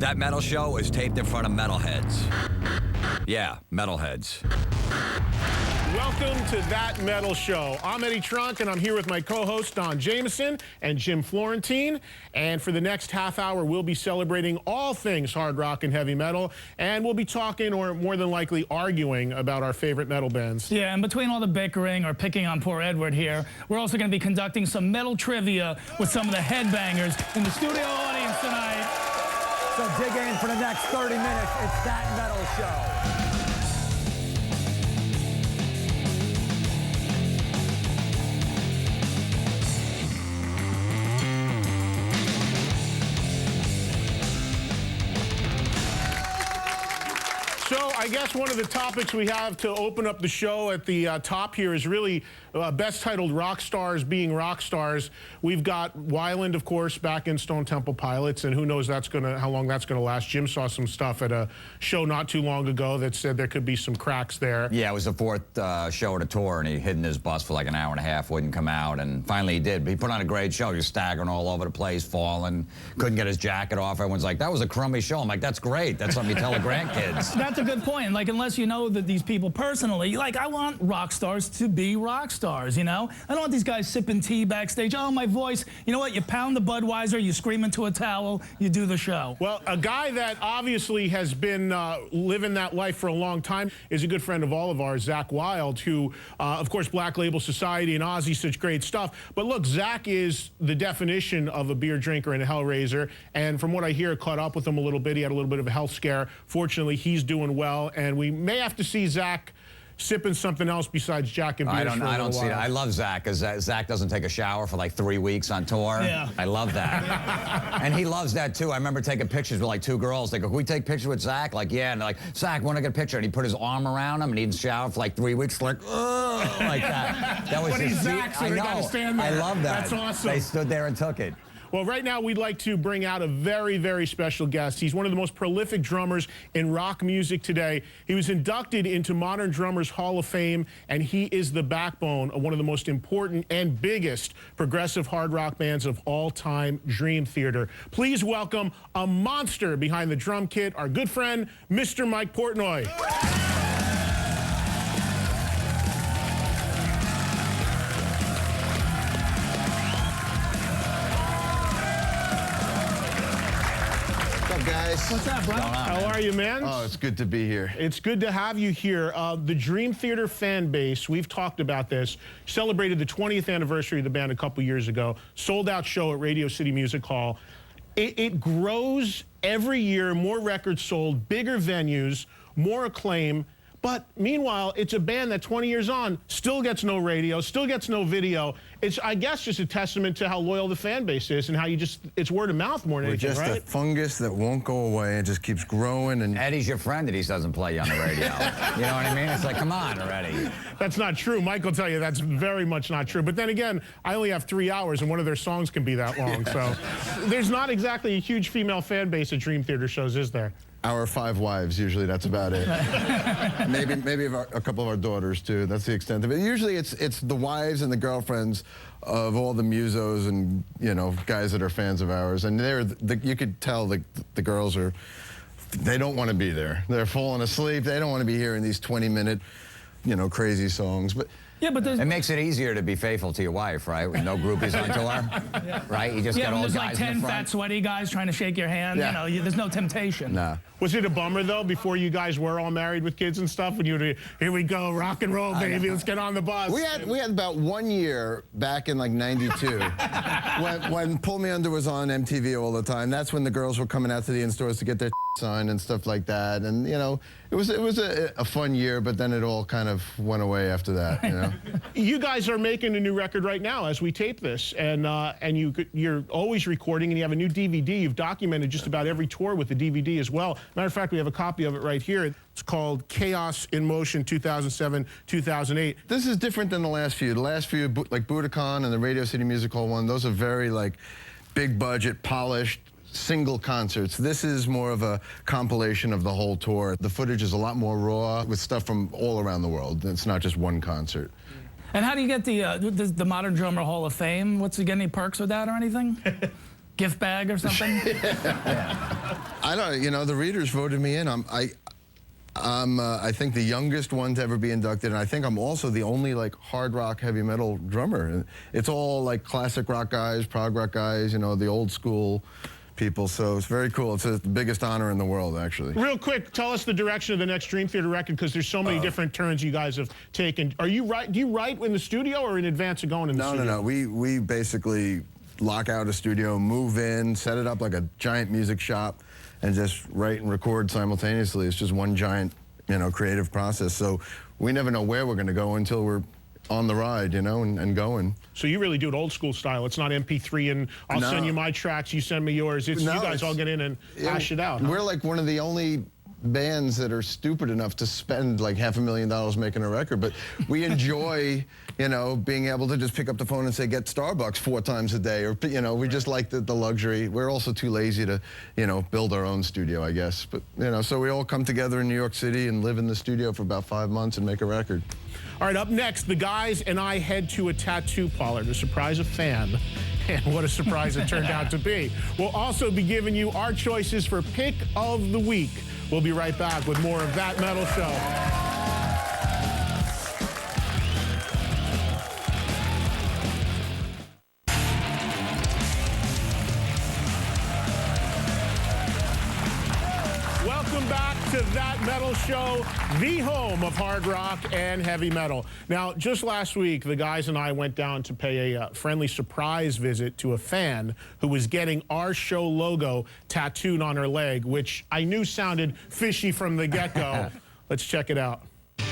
That metal show is taped in front of metalheads. Yeah, metalheads. Welcome to That Metal Show. I'm Eddie Trunk, and I'm here with my co-host Don Jameson and Jim Florentine. And for the next half hour, we'll be celebrating all things hard rock and heavy metal. And we'll be talking, or more than likely arguing, about our favorite metal bands. Yeah, and between all the bickering or picking on poor Edward here, we're also going to be conducting some metal trivia with some of the headbangers in the studio audience tonight. So dig in for the next 30 minutes. It's That Metal Show. So I guess one of the topics we have to open up the show at the top here is really best titled rock stars being rock stars. We've got Weiland, of course, back in Stone Temple Pilots, and who knows how long that's going to last. Jim saw some stuff at a show not too long ago that said there could be some cracks there. Yeah, it was the fourth show of the tour, and he hid in his bus for like an hour and a half, wouldn't come out, and finally he did. But he put on a great show. He was staggering all over the place, falling, couldn't get his jacket off. Everyone's like, that was a crummy show. I'm like, that's great. That's something you tell the grandkids. That's a good point. Like, unless you know that these people personally, like, I want rock stars to be rock stars, you know? I don't want these guys sipping tea backstage. Oh, my voice. You know what? You pound the Budweiser, you scream into a towel, you do the show. Well, a guy that obviously has been living that life for a long time is a good friend of all of ours, Zakk Wylde, who, of course, Black Label Society and Ozzy, such great stuff. But look, Zakk is the definition of a beer drinker and a hellraiser. And from what I hear, caught up with him a little bit. He had a little bit of a health scare. Fortunately, he's doing well. And we may have to see Zakk sipping something else besides Jack and beer. I don't see that. I love Zakk, because Zakk doesn't take a shower for like 3 weeks on tour. Yeah. I love that. And he loves that too. I remember taking pictures with like two girls. They go, can we take pictures with Zakk? Like, yeah. And they're like, Zakk, want to get a picture? And he put his arm around him and he didn't shower for like 3 weeks. Like, ugh, like that. That was but he's Zakk, so I they know. gotta stand there. I love that. That's awesome. They stood there and took it. Well, right now we'd like to bring out a very, very special guest. He's one of the most prolific drummers in rock music today. He was inducted into Modern Drummers Hall of Fame, and he is the backbone of one of the most important and biggest progressive hard rock bands of all time, Dream Theater. Please welcome a monster behind the drum kit, our good friend, Mr. Mike Portnoy. Guys. What's up, bro? How are you, man? Oh, it's good to be here. It's good to have you here. The Dream Theater fan base, we've talked about this, celebrated the 20th anniversary of the band a couple years ago, sold out show at Radio City Music Hall. It grows every year, more records sold, bigger venues, more acclaim. But meanwhile, it's a band that 20 years on still gets no radio, still gets no video. It's, I guess, just a testament to how loyal the fan base is and how it's word of mouth more than anything, We're just right? a fungus that won't go away. It just keeps growing. And Eddie's your friend that he doesn't play you on the radio. You know what I mean? It's like, come on already. That's not true. Mike will tell you that's very much not true. But then again, I only have 3 hours, and one of their songs can be that long. So there's not exactly a huge female fan base at Dream Theater shows, is there? our 5 wives, usually that's about it. maybe a couple of our daughters too. That's the extent of it. Usually it's the wives and the girlfriends of all the musos and, you know, guys that are fans of ours. And you could tell the girls they don't want to be there. They're falling asleep. They don't want to be hearing these 20-minute, you know, crazy songs. But yeah, but it makes it easier to be faithful to your wife, right? With no groupies on tour, right? You just get all there's guys like 10 in the front. fat, sweaty guys trying to shake your hand. Yeah. You know, there's no temptation. nah. Was it a bummer, though, before you guys were all married with kids and stuff, when you were, here we go, rock and roll, baby, let's get on the bus? We had about 1 year back in like '92 when Pull Me Under was on MTV all the time. That's when the girls were coming out to the in-stores to get their signed and stuff like that. And, you know, it was a fun year, but then it all kind of went away after that, you know. You guys are making a new record right now as we tape this, and you're always recording, and you have a new DVD. You've documented just about every tour with the DVD as well. Matter of fact, we have a copy of it right here. It's called Chaos in Motion 2007-2008. This is different than the last few. The last few, like Budokan and the Radio City Music Hall one, those are very like big budget, polished, single concerts. This is more of a compilation of the whole tour. The footage is a lot more raw with stuff from all around the world. It's not just one concert. And how do you get the Modern Drummer Hall of Fame? What's any perks with that or anything? Gift bag or something? I I don't, you know, the readers voted me in. I think the youngest one to ever be inducted, and I think I'm also the only like hard rock heavy metal drummer. It's all like classic rock guys, prog rock guys, you know, the old school people. So it's very cool. It's the biggest honor in the world, actually. Real quick, tell us the direction of the next Dream Theater record, because there's so many different turns you guys have taken. Are you do you write in the studio or in advance of going in the studio? No. We basically lock out a studio, move in, set it up like a giant music shop, and just write and record simultaneously. It's just one giant, you know, creative process. So we never know where we're going to go until we're on the ride, you know, and going. So you really do it old school style. It's not MP3 and I'll send you my tracks, you send me yours. It's you guys all get in and hash it out. We're like one of the only bands that are stupid enough to spend like $500,000 making a record, but we enjoy, you know, being able to just pick up the phone and say, get Starbucks 4 times a day, or, you know, we just like the luxury. We're also too lazy to, you know, build our own studio, I guess. But, you know, so we all come together in New York City and live in the studio for about 5 months and make a record. All right, up next, the guys and I head to a tattoo parlor to surprise a fan. And what a surprise it turned out to be. We'll also be giving you our choices for Pick of the Week. We'll be right back with more of That Metal Show. Welcome back to That Metal Show, the home of hard rock and heavy metal. Now, just last week, the guys and I went down to pay a friendly surprise visit to a fan who was getting our show logo tattooed on her leg, which I knew sounded fishy from the get-go. Let's check it out. All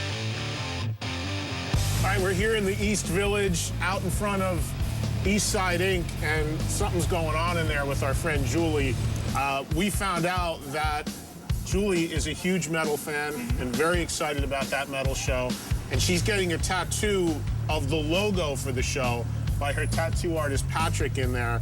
right, we're here in the East Village, out in front of East Side Inc., and something's going on in there with our friend Julie. We found out that Julie is a huge metal fan and very excited about That Metal Show, and she's getting a tattoo of the logo for the show by her tattoo artist Patrick in there.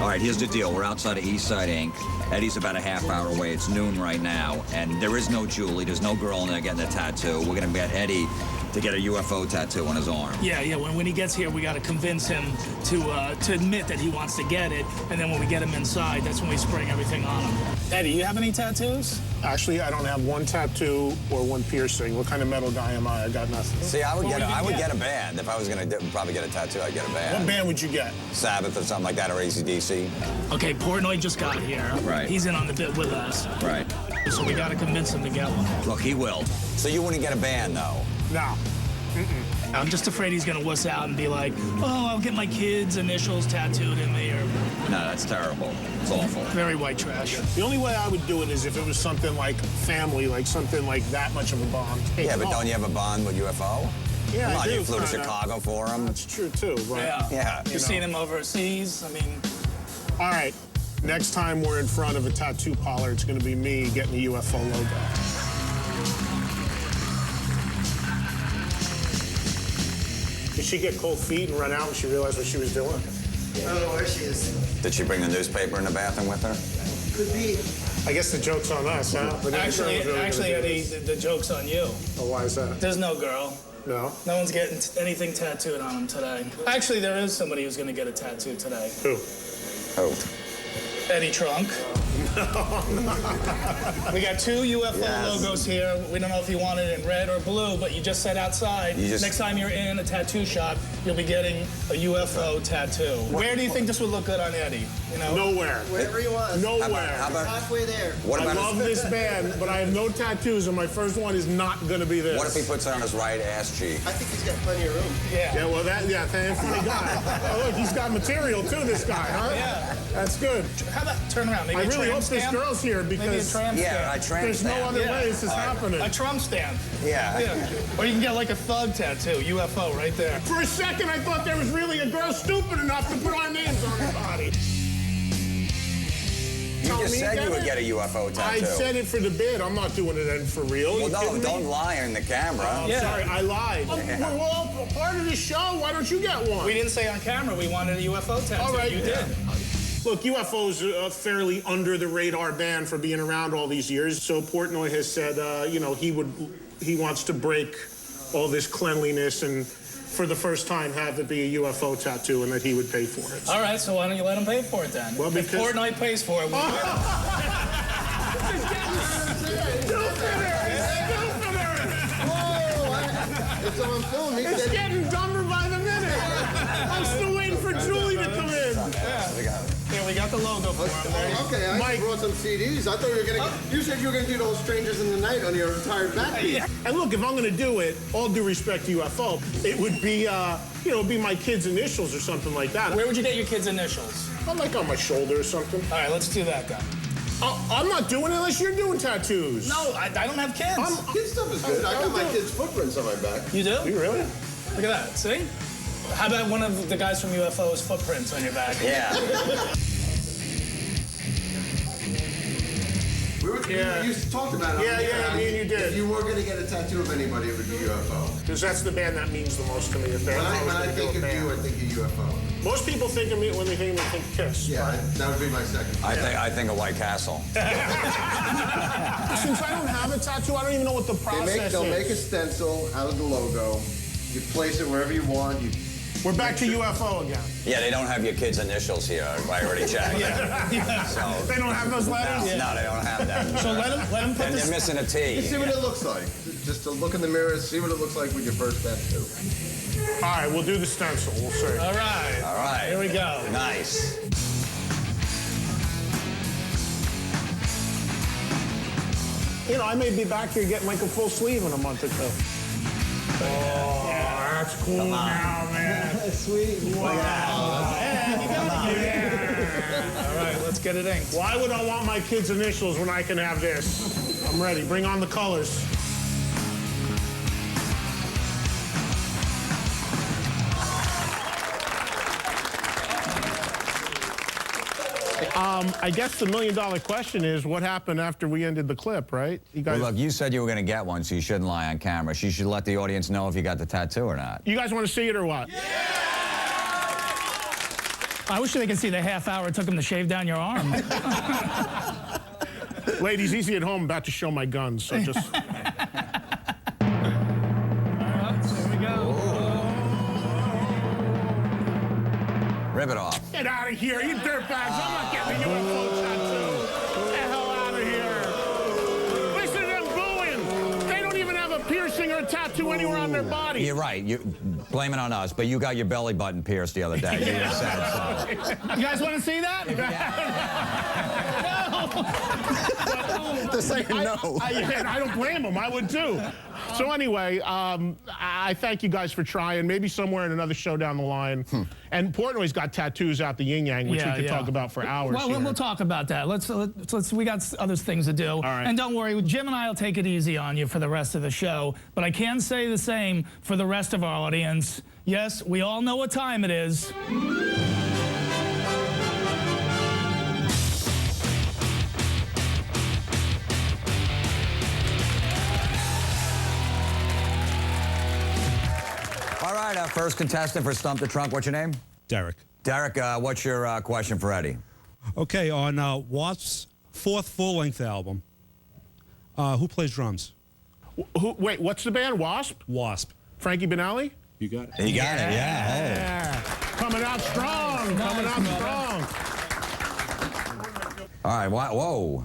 All right, here's the deal. We're outside of East Side Inc. Eddie's about a half hour away. It's noon right now, and there is no Julie. There's no girl in there getting a tattoo. We're going to get Eddie to get a UFO tattoo on his arm. Yeah. When he gets here, we got to convince him to admit that he wants to get it, and then when we get him inside, that's when we spring everything on him. Eddie, you have any tattoos? Actually, I don't have one tattoo or one piercing. What kind of metal guy am I? I got nothing. See, I would get a band. If I was going to probably get a tattoo, I'd get a band. What band would you get? Sabbath or something like that, or AC/DC. Okay, Portnoy just got here. Right. He's in on the bit with us. Right. So we got to convince him to get one. Look, he will. So you wouldn't get a band, though? No. I'm just afraid he's going to wuss out and be like, oh, I'll get my kids' initials tattooed in me, or... No, that's terrible. It's awful. Very white trash. The only way I would do it is if it was something like family, like something like that much of a bond. Hey, Yeah, but don't you have a bond with UFO? Yeah, Come on, I do, you flew to kinda. Chicago for him. That's true, too. But, Yeah. You've seen him overseas. I mean... all right, next time we're in front of a tattoo parlor, it's going to be me getting a UFO logo. Did she get cold feet and run out when she realized what she was doing? I don't know where she is. Did she bring the newspaper in the bathroom with her? Could be. I guess the joke's on us, huh? But Actually, Eddie, the joke's on you. Oh, why is that? There's no girl. No. No one's getting anything tattooed on him today. Actually, there is somebody who's going to get a tattoo today. Who? Oh. Eddie Trunk. We got 2 UFO logos here. We don't know if you want it in red or blue, but you just said outside. Next time you're in a tattoo shop, you'll be getting a UFO tattoo. Where do you think this would look good on Eddie? You know? Nowhere. Wherever you want. Nowhere. How about Halfway there. what I about love this band, but I have no tattoos, and my first one is not going to be this. what if he puts it on his right ass cheek? I think he's got plenty of room. Yeah, well, funny guy. Oh, look, he's got material, too, this guy, huh? Yeah. That's good. How about turn around? Maybe I a really tram hope this stamp? girl's here Maybe a because tram Yeah, stamp. I tramp there's no stamp. other way this is happening. A Trump stamp. Yeah. Yeah. Or you can get like a thug tattoo, UFO, right there. For a second, I thought there was really a girl stupid enough to put our names on her body. You just said you would get a UFO tattoo. I said it for the bid. I'm not doing it in for real. Well, You no, kidding me? don't lie in the camera. I'm sorry, I lied. We're all part of the show. Why don't you get one? We didn't say on camera we wanted a UFO tattoo. All right. You did. Look, UFO's a fairly under-the-radar band for being around all these years. So Portnoy has said, you know, he wants to break all this cleanliness and for the first time, have it be a UFO tattoo and that he would pay for it. All right, so why don't you let him pay for it then? Well, if because- Portnoy pays for it, we'll It's on film. He It's said, getting dumber by the minute. I'm still waiting for Julie to come in. Here, we got the logo for him. There you go. okay, I Mike. brought some CDs. I thought you were gonna. You said you were gonna do those Strangers in the Night on your retired backbeat. And look, if I'm going to do it, all due respect to UFO, it would be, be my kid's initials or something like that. Where would you get your kid's initials? Like on my shoulder or something. All right, let's do that then. I'm not doing it unless you're doing tattoos. No, I don't have kids. Kid stuff is good. I got my kids' footprints on my back. You do? You really? Look at that. See? How about one of the guys from UFO's footprints on your back? Yeah. You talked about it. Yeah, me and you did. If you were gonna get a tattoo of anybody, it would be UFO. Because that's the band that means the most to me. If When I think of you, I think of UFO. Most people think of me when they think of me, think Kiss. Yeah, that would be my second. I think of White Castle. Since I don't have a tattoo, I don't even know what the process They'll is. make a stencil out of the logo. You place it wherever you want. We're back to UFO again. Yeah, they don't have your kids' initials here. I already checked. So, They don't have those letters? no, they don't have that. So let him put They're this. missing a T. You see what it looks like. Just to look in the mirror, see what it looks like with your first tattoo. All right, we'll do the stencil. We'll see. All right. All right. Here we go. Nice. I may be back here getting like a full sleeve in a month or two. Oh, that's cool now, man. Sweet. Wow. All right, let's get it inked. Why would I want my kids' initials when I can have this? I'm ready. Bring on the colors. I guess the million-dollar question is, what happened after we ended the clip, right? You guys, Well, look, you said you were going to get one, so you shouldn't lie on camera. You should let the audience know if you got the tattoo or not. you guys want to see it or what? I wish they could see the half hour it took him to shave down your arm. Ladies, easy at home. I'm about to show my guns, so just... Here we go. Rip it off. Get out of here, you dirtbags. I'm not getting a UFO tattoo. Get the hell out of here. Listen to them booing. They don't even have a piercing or a tattoo anywhere on their body. You're right. You blame it on us, but you got your belly button pierced the other day. You just said so. You guys want to see that? They're saying no. I don't blame them. I would too. So anyway, I thank you guys for trying. Maybe somewhere in another show down the line. And Portnoy's got tattoos out the yin yang, which we could talk about for hours. Well, here. we'll talk about that. Let's. We got other things to do. All right. And don't worry, Jim and I will take it easy on you for the rest of the show. But I can say the same for the rest of our audience. Yes, we all know what time it is. All right, first contestant for Stump the Trunk. What's your name? Derek. Derek, what's your question for Eddie? Okay, on Wasp's fourth full-length album, who plays drums? Wait, what's the band? Wasp? Wasp. Frankie Benali? You got it. You got it, yeah. Yeah. Coming out strong. Coming out strong. All right, whoa.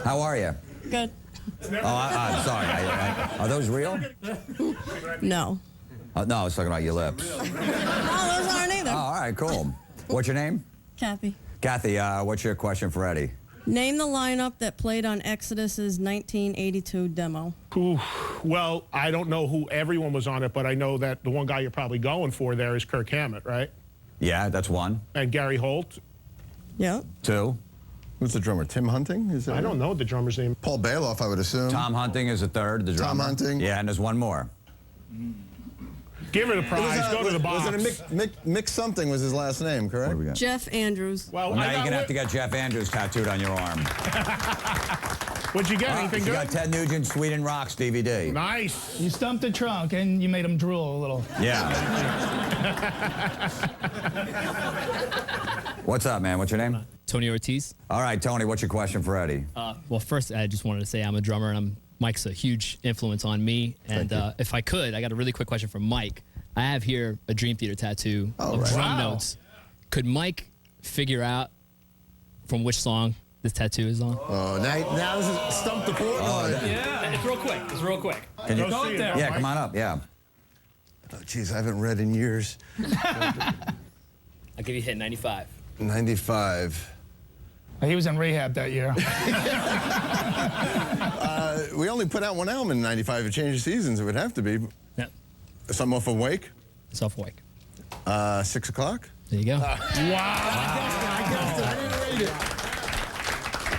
How are you? Good. Oh, I'm sorry. Are those real? No. No, I was talking about your lips. No, those aren't either. Oh, all right, cool. What's your name? Kathy. Kathy, what's your question for Eddie? Name the lineup that played on Exodus's 1982 demo. Ooh, well, I don't know who everyone was on it, but I know that the one guy you're probably going for there is Kirk Hammett, right? Yeah, that's one. And Gary Holt. Yep. Two. Who's the drummer? Tim Hunting? Is that I don't know the drummer's name. Paul Bailoff, I would assume. Tom Hunting is the third, the drummer. Tom Hunting. Yeah, and there's one more. Give it a prize. Go to the box. Was it a Mick something was his last name, correct? What do we got? Jeff Andrews. Well, Now I you're got going to have to get Jeff Andrews tattooed on your arm. What'd you get? Anything You good? got Ted Nugent's Sweden Rocks DVD. Nice. You stumped the trunk and you made him drool a little. Yeah. What's up, man? What's your name? Tony Ortiz. All right, Tony, what's your question for Eddie? Well, first, I just wanted to say I'm a drummer, and I'm Mike's a huge influence on me. And if I could, I got a really quick question for Mike. I have here a Dream Theater tattoo of drum notes. Could Mike figure out from which song this tattoo is on? Oh, now this is Stump the Portnoy. Yeah. It's real quick. It's real quick. Can you Go up see it there. now, Yeah, Mike. come on up. Yeah. Oh, geez, I haven't read in years. I'll give you a hit, 95. 95. He was in rehab that year. We only put out one album in 95. It changed seasons. It would have to be. Yep. Something off of Wake. It's off Wake. 6 o'clock. There you go. I guessed it. I didn't rate it.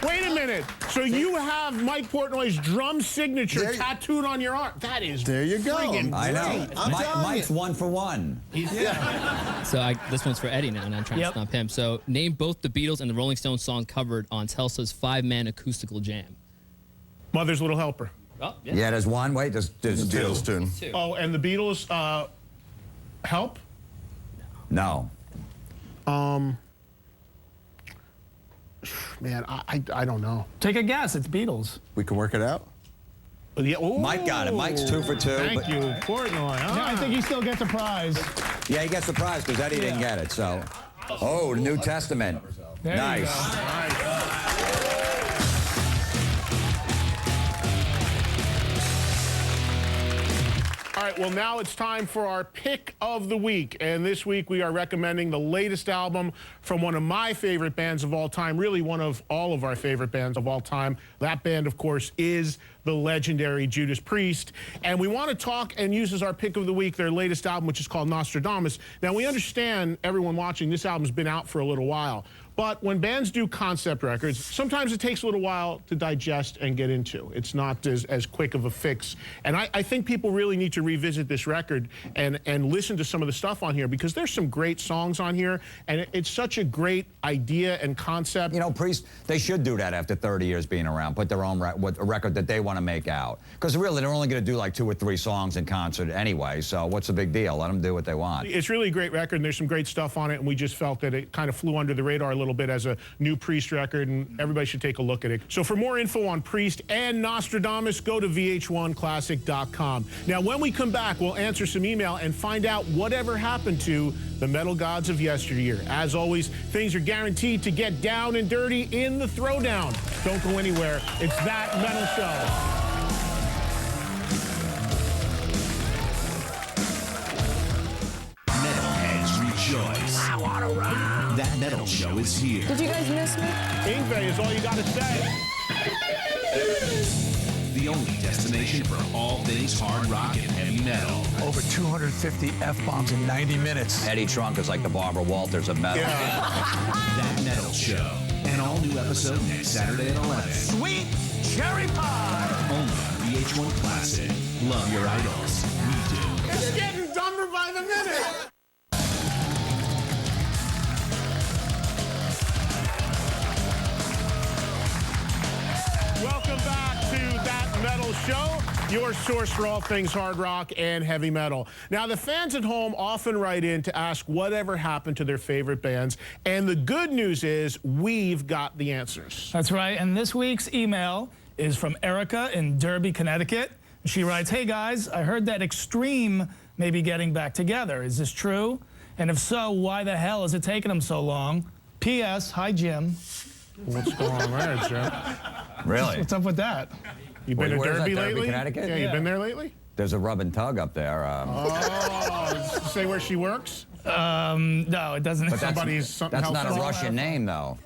Wait a minute. So you have Mike Portnoy's drum signature tattooed on your arm. That is There you go. friggin' I know. great. Mike's 1 for 1. So this one's for Eddie now, and I'm trying Yep. to stump him. So name both the Beatles and the Rolling Stones song covered on Telsa's 5-man acoustical jam. Mother's Little Helper. Oh, Yeah, there's one. Wait, there's Beatles two. tune. Oh, and the Beatles, Help? No. Man, I don't know. Take a guess. It's Beatles. We can work it out. Yeah, Mike got it. Mike's 2 for 2. Thank but- you, Portnoy. Yeah, I think he still gets a prize. Yeah, he gets the prize because Eddie didn't get it. So, oh, the New Testament. There you Nice. go. All right, well, now it's time for our pick of the week. And this week we are recommending the latest album from one of my favorite bands of all time, really one of all of our favorite bands of all time. That band, of course, is the legendary Judas Priest. And we want to talk and use as our pick of the week their latest album, which is called Nostradamus. Now, we understand, everyone watching, this album's been out for a little while. But when bands do concept records, sometimes it takes a little while to digest and get into. It's not as quick of a fix. And I think people really need to revisit this record and listen to some of the stuff on here, because there's some great songs on here, and it's such a great idea and concept. You know, Priest, they should do that after 30 years being around. Put their own a record that they want to make out. Because really, they're only going to do like 2 or 3 songs in concert anyway, so what's the big deal? Let them do what they want. It's really a great record, and there's some great stuff on it, and we just felt that it kind of flew under the radar a little bit as a new Priest record, and everybody should take a look at it. So for more info on Priest and Nostradamus, go to vh1classic.com. Now, when we come back, we'll answer some email and find out whatever happened to the metal gods of yesteryear. As always, things are guaranteed to get down and dirty in the throwdown. Don't go anywhere. It's That Metal Show. Rejoice. That Metal Show is here. Did you guys miss me? Ingve is all you got to say. The only destination for all things hard rock and heavy metal. Over 250 F-bombs in 90 minutes. Eddie Trunk is like the Barbara Walters of metal. That Metal Show. An all-new episode next Saturday at 11. Sweet cherry pie! Only on VH1 Classic. Love your idols. We do. It's getting dumber by the minute. Welcome back to That Metal Show, your source for all things hard rock and heavy metal. Now, the fans at home often write in to ask whatever happened to their favorite bands, and the good news is we've got the answers. That's right. And this week's email is from Erica in Derby, Connecticut. She writes, "Hey guys, I heard that Extreme may be getting back together. Is this true? And if so, why the hell is it taking them so long? P.S. Hi, Jim." What's going on there, Jim? Really? What's up with that? You been to Where's that, Derby Derby, lately? Connecticut? Yeah, you been there lately? There's a rub and tug up there. Oh, say where she works? No, it doesn't. But Somebody's that's not a Russian name, though.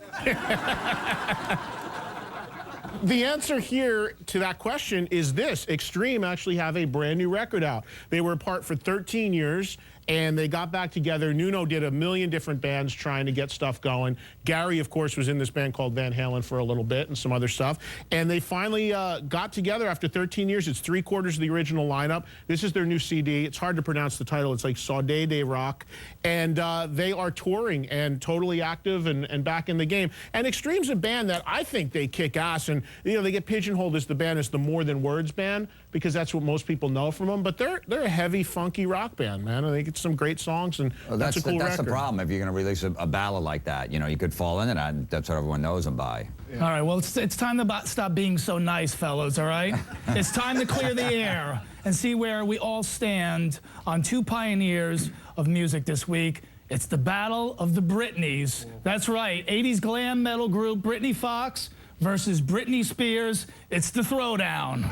The answer here to that question is this. Extreme actually have a brand new record out. They were apart for 13 years, and they got back together. Nuno did a million different bands trying to get stuff going. Gary, of course, was in this band called Van Halen for a little bit and some other stuff. And they finally got together after 13 years. It's 3/4 of the original lineup. This is their new CD. It's hard to pronounce the title. It's like Saudade de Rock. And they are touring and totally active and back in the game. And Extreme's a band that I think they kick ass. And, you know, they get pigeonholed as the band as the More Than Words band. because that's what most people know from them. But they're a heavy, funky rock band, man. I think it's some great songs, and that's a cool record. That's the problem. If you're going to release a ballad like that, you know, you could fall into that, and that's what everyone knows them by. Yeah. All right, well, it's time to stop being so nice, fellas, all right? It's time to clear the air and see where we all stand on two pioneers of music this week. It's the battle of the Britneys. That's right, 80s glam metal group Britney Fox versus Britney Spears. It's the throwdown.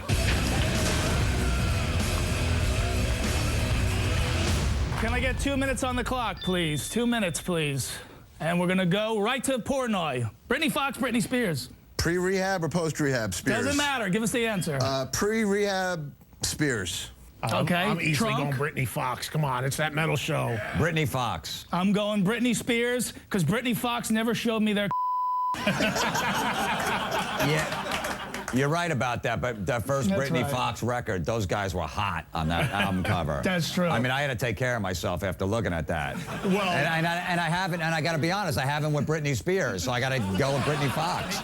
Can I get 2 minutes on the clock, please? 2 minutes, please. And we're gonna go right to Portnoy. Britney Fox, Britney Spears. Pre-rehab or post-rehab, Spears? Doesn't matter, give us the answer. Pre-rehab, Spears. Okay, I'm easily Trunk? going Britney Fox. Come on, it's that metal show. Britney Fox. I'm going Britney Spears, because Britney Fox never showed me their Yeah, you're right about that, but the first That's Britney right. Fox record, those guys were hot on that album cover. That's true. I mean, I had to take care of myself after looking at that. Well, and I haven't, and I got to be honest, I haven't with Britney Spears, so I got to go with Britney Fox.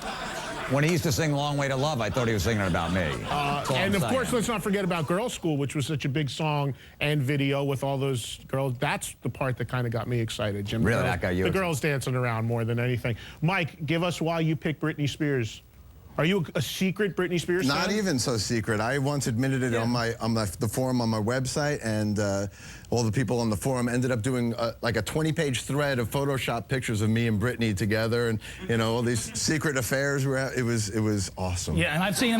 When he used to sing Long Way to Love, I thought he was singing about me. And of course, let's not forget about Girls' School, which was such a big song and video with all those girls. That's the part that kind of got me excited, Jim. Really, that got you The excited? girls dancing around more than anything. Mike, give us why you picked Britney Spears. Are you a secret Britney Spears Not fan? even so secret. I once admitted it on the forum on my website, and all the people on the forum ended up doing like a 20-page thread of Photoshop pictures of me and Britney together, and you know all these secret affairs. It was awesome. Yeah, and I've seen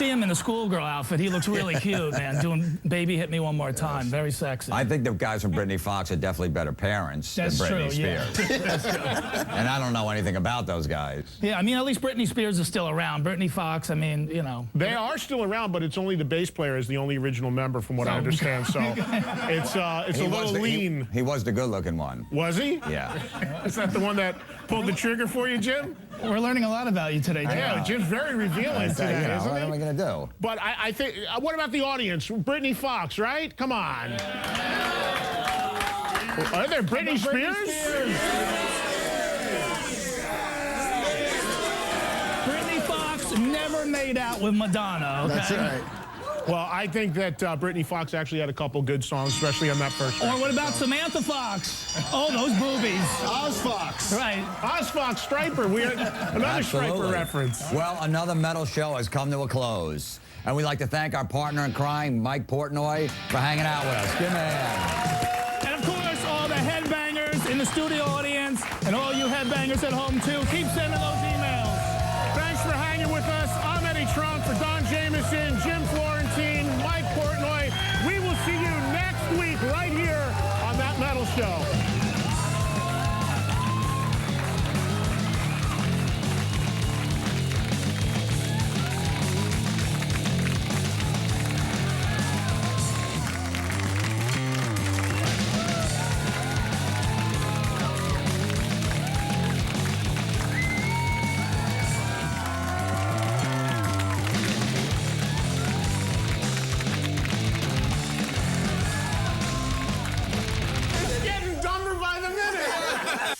him in a schoolgirl outfit. He looks really cute, man, doing Baby Hit Me One More Time. Very sexy. I think the guys from Britney Fox are definitely better parents than Britney Spears. Yeah. That's true. And I don't know anything about those guys. Yeah, I mean, at least Britney Spears is still around. Britney Fox, I mean, you know. They are still around, but it's only the bass player is the only original member, from what I understand. So it's a little lean. He was the good-looking one. Was he? Yeah. Is that the one that pulled the trigger for you, Jim? We're learning a lot about you today, Jim. Yeah, Jim's very revealing today, You know, isn't what he? am I going to do? But I think, what about the audience? Britney Fox, right? Come on. Are there Britney Spears? Britney Fox never made out with Madonna, okay? That's right. Well, I think that Britney Fox actually had a couple good songs, especially on that first Or record. what about Samantha Fox? Oh, those boobies. Oz Fox. Right. Oz Fox, Striper. We had another Striper Absolutely. reference. Well, another metal show has come to a close. And we'd like to thank our partner in crime, Mike Portnoy, for hanging out with us. Good man. And of course, all the headbangers in the studio audience and all you headbangers at home, too. Keep sending those emails. Thanks for hanging with us. I'm Eddie Trunk for Don Jamieson, Jim Florentine, Mike Portnoy. We will see you next week right here on That Metal Show.